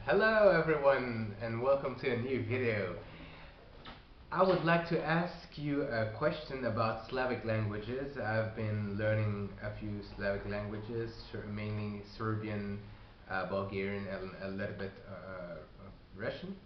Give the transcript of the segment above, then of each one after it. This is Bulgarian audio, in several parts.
Hello everyone and welcome to a new video. I would like to ask you a question about Slavic languages. I've been learning a few Slavic languages, mainly Serbian, Bulgarian and a little bit of Russian.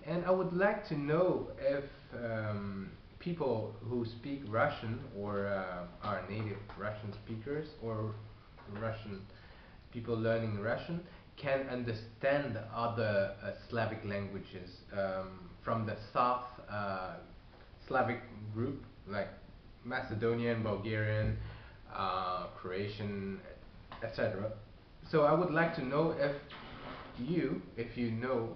And I would like to know if people who speak Russian or are native Russian speakers or Russian people learning Russian can understand other Slavic languages from the South Slavic group, like Macedonian, Bulgarian, Croatian, etc. So I would like to know if you know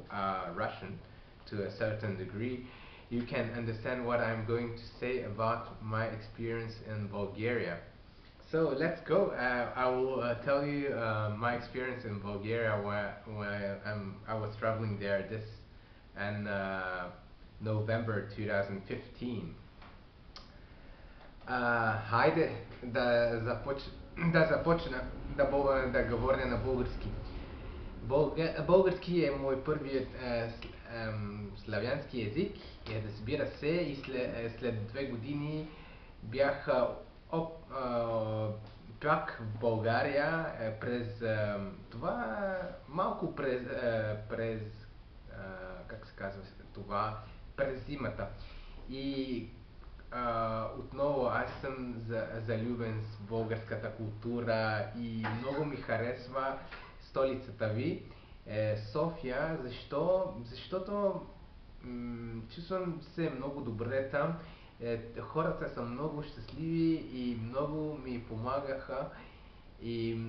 Russian to a certain degree, you can understand what I'm going to say about my experience in Bulgaria. So let's go. I will tell you my experience in Bulgaria I was traveling there this in November 2015. Хайде да започна да говоря на български. Български е мой първият славянски език, разбира се, и след 2 години бях пак в България през това малко през как се казва това през зимата. И отново аз съм залюбен с българската култура и много ми харесва столицата ви, София. Защо? Защото чувствам се много добре там. Хората са много щастливи и много ми помагаха. И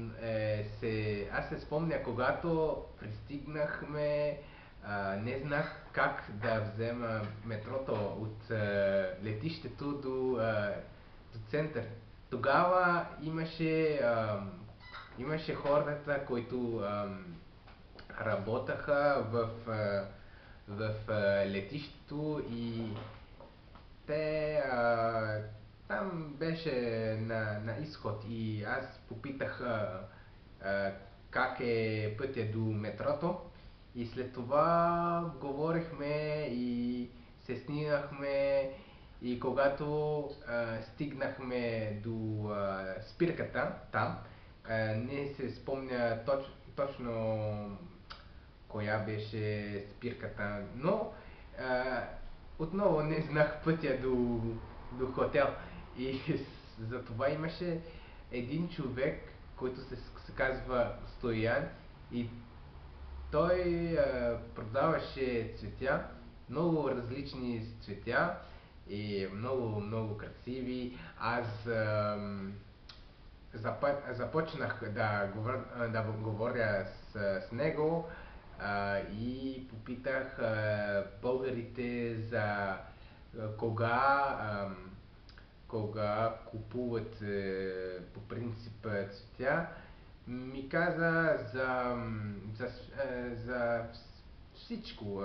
аз се спомня, когато пристигнахме, не знах как да взема метрото от летището до център. Тогава имаше хората, които работеха в летището и те там беше на изход и аз попитах как е пътя до метрото и след това говорихме и се снимахме и когато стигнахме до спирката там, не се спомня точно коя беше спирката, но отново не знах пътя до хотел. И за това имаше един човек, който се казва Стоян и той продаваше цветя, много различни цветя и много красиви. Аз започнах да говоря с него и попитах българите за кога, кога купуват по принцип цветя. Ми каза за всичко,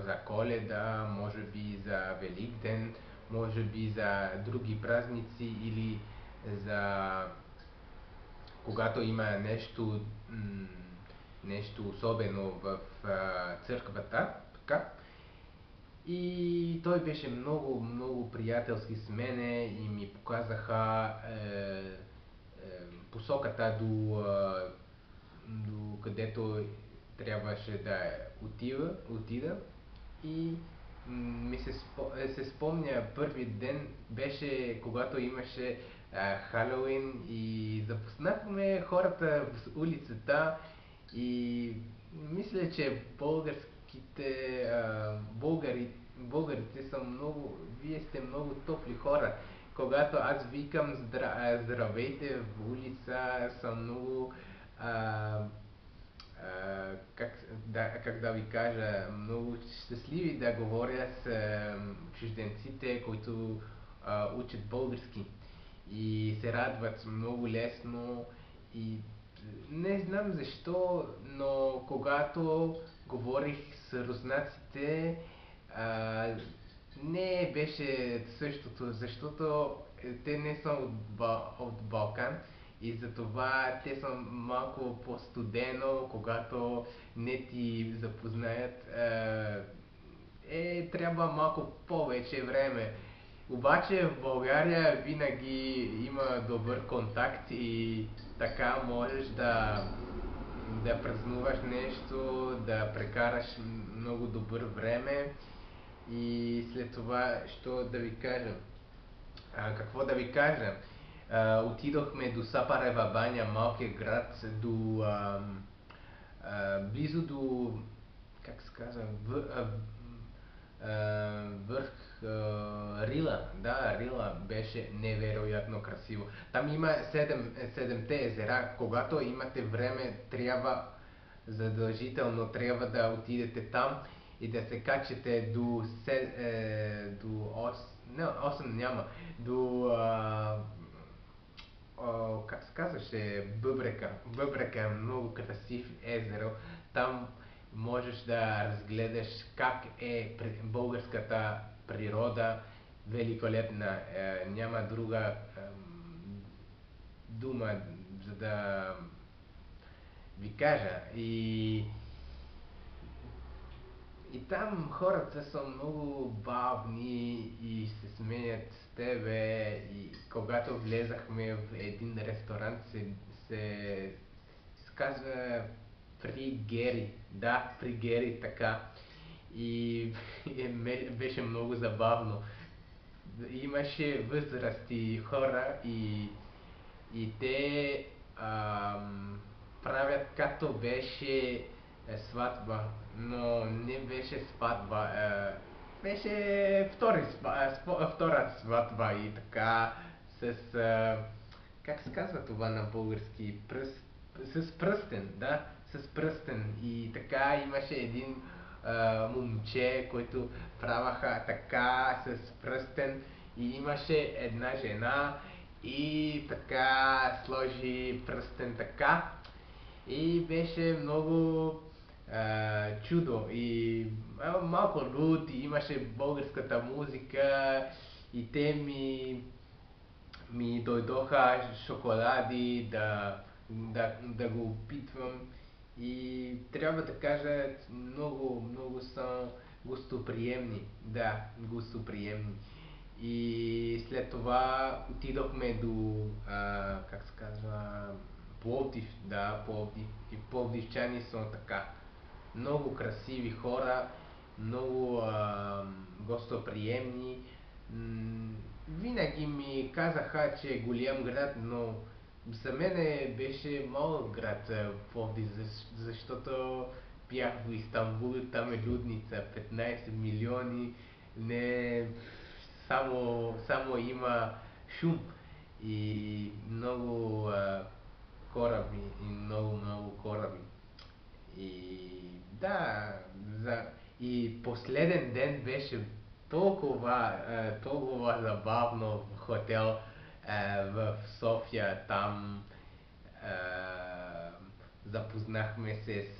за Коледа, може би за Великден, може би за други празници или за когато има нещо особено в църквата, така. И той беше много приятелски с мене и ми показаха посоката до където трябваше да отида. И се спомня първи ден беше когато имаше Халоуин и запознахме хората в улицата и мисля, че българите са много, вие сте много топли хора. Когато аз викам здравейте в улица, съм много как да ви кажа, много щастливи да говоря с чужденците, които учат български и се радват много лесно и не знам защо, но когато говорих с руснаците, не беше същото, защото те не са от Балкан и затова те са малко по-студено, когато не ти запознаят. Трябва малко повече време. Обаче в България винаги има добър контакт и така можеш да празнуваш нещо, да прекараш много добър време и след това, що да ви кажа? Какво да ви кажа? Отидохме до Сапарева баня, малкия град, близо до, как се казва, върх Рила. Да, Рила беше невероятно красиво. Там има седемте езера. Когато имате време, задължително трябва да отидете там и да се качете до 8 няма, до как се казваше, Бъбрека. Бъбрека е много красив езеро. Там можеш да разгледаш как е българската природа великолепна. Няма друга дума, за да ви кажа. И там хората са много бавни и се смеят с тебе. И когато влезахме в един ресторант, се казва при Гери. Да, при Гери, така. И беше много забавно. Имаше възрасти хора и те правят както беше сватба, но не беше сватба, беше втора сватба и така с, как се казва това на български, с пръстен, да, с пръстен и така имаше един момче, който праваха така с пръстен и имаше една жена и така сложи пръстен така и беше много чудо и малко луд и имаше българската музика и те ми дойдоха шоколади да го опитвам и трябва да кажа много са гостоприемни, да, гостоприемни. И след това отидохме до, как се казва, Пловдив, да, Пловдив. И пловдивчани са така. Много красиви хора, много гостоприемни. Винаги ми казаха, че е голям град, но за мен беше малък град Пловдив, защото бях в Истанбул, там е людница, 15 милиони, не само има шум и много кораби и много кораби. И да, и последен ден беше толкова забавно в хотел в София. Там е, запознахме се с,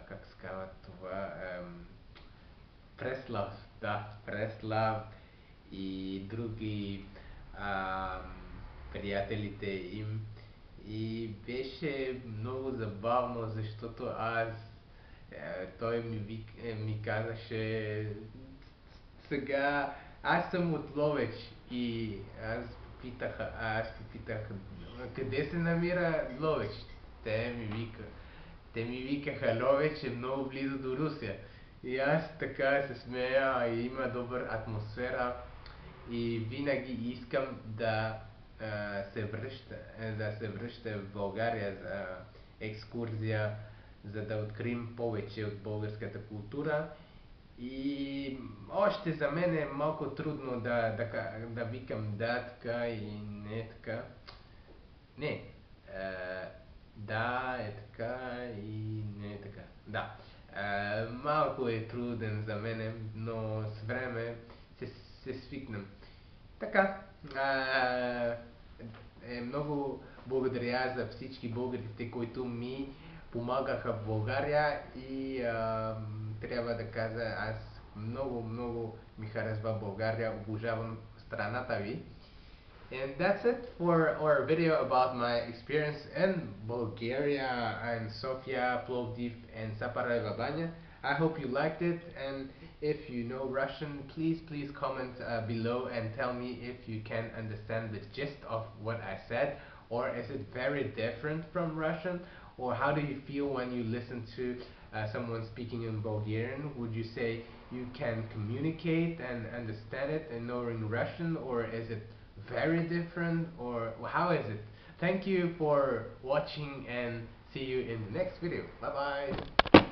как се казва това, Преслав, да, Преслав и други приятелите им. И беше много забавно, защото той ми казаше, сега аз съм от Ловеч и аз попитах, къде се намира Ловеч? Те ми вика, Те ми викаха, Ловеч е много близо до Русия. И аз така се смея и има добра атмосфера и винаги искам да се връща в България за екскурзия, за да открием повече от българската култура. И още за мен е малко трудно да викам да така и не така. Не. Да е така и не е така. Да. Малко е труден за мене, но с време се, се свикнем. Така. Много благодаря за всички българите, които ми помагаха в България и трябва да кажа, аз много ми харесва България, обожавам страната ви. And that's it for our video about my experience in Bulgaria and Sofia, Plovdiv and Zapareva Banya. I hope you liked it, and if you know Russian, please comment below and tell me if you can understand the gist of what I said, or is it very different from Russian, or how do you feel when you listen to someone speaking in Bulgarian? Would you say you can communicate and understand it and knowing Russian, or is it very different, or how is it? Thank you for watching and see you in the next video. Bye bye.